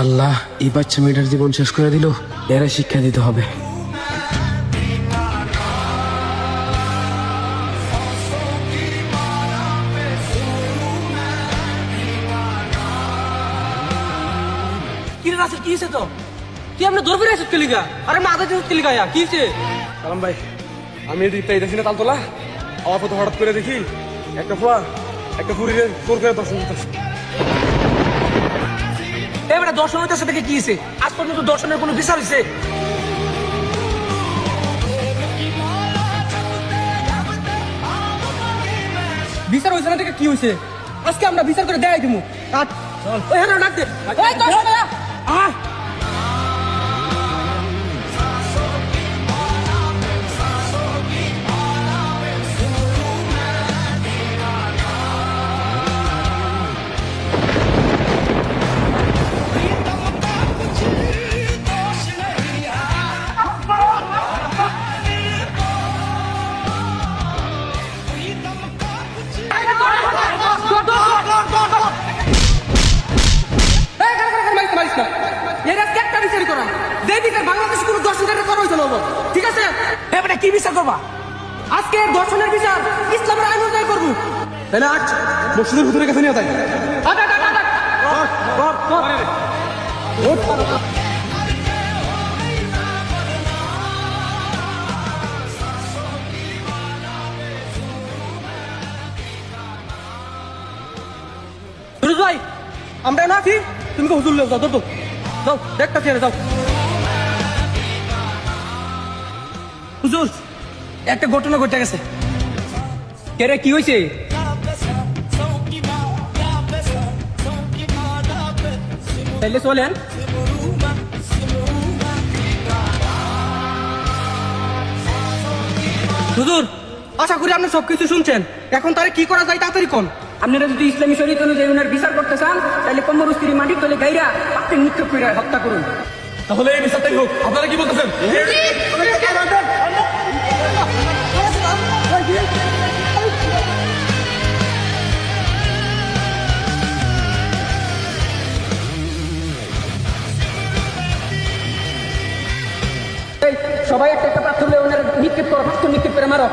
আল্লাহ, এই বাচ্চা মেয়েটার জীবন শেষ করে দিল। এরা শিক্ষা দিতে হবে। কি রে রাসেল, কি হয়েছে তো? তুই আপনি দৌড় ফিরে আসছিস লিগা? আরে আমি আধা দিন লিগা, কি হয়েছে? সালাম ভাই, আমি এটি দেখছি না তালতলা, আমার পথে হঠাৎ করে দেখি একটা ফুয়া একটা ফুরিরে জোর করে দর্শন করতেছে। এবারে দর্শনের কাছে থেকে কি হয়েছে? আজ পর্যন্ত দর্শনের কোনো বিচার হয়েছে? বিচার হয়েছে না থেকে কি হয়েছে? আজকে আমরা বিচার করে দেখাই দিব। ওই হ্যাঁ ডাক দে। ওই দর্শন আহ ঠিক আছে, এবারে কি বিচার করবা? আজকে দর্শনের বিচার ইসলামের আইন অনুযায়ী করবো। তাই না? মসজিদের ভিতরে কাছে নিয়ে যাই। সুরজ ভাই, আমরা না আছি, তুমি হুজুর যাও, যাও তো, যাও দেখটা চেয়ারে যাও। হুজুর, একটা ঘটনা ঘটে গেছে। কে রে, কি হয়েছে? তাইলে চলেন। হুজুর, আশা করি আপনি সবকিছু শুনছেন। এখন তারে কি করা যায় তাড়াতাড়ি কোন। আপনারা যদি ইসলামী শরীয়ত অনুযায়ী ওনার বিচার করতে চান, তাহলে কমর স্ত্রী মাটির তলে গাইরা পাত্রে নিক্ষেপ করে হত্যা করুন। তাহলে এই বিচারটাই হোক। আপনারা কি বলতেছেন? এই, সবাই একটা একটা পাথর নিয়ে ওনার নিক্ষেপ করো, পাথর নিক্ষেপ করে মারো।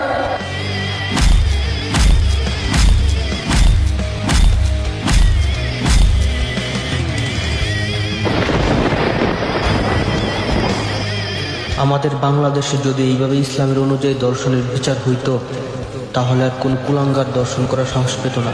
আমাদের বাংলাদেশে যদি এইভাবে ইসলামের অনুযায়ী দর্শনের বিচার হইতো, তাহলে আর কোন কুলাঙ্গার দর্শন করার সাহস পেত না।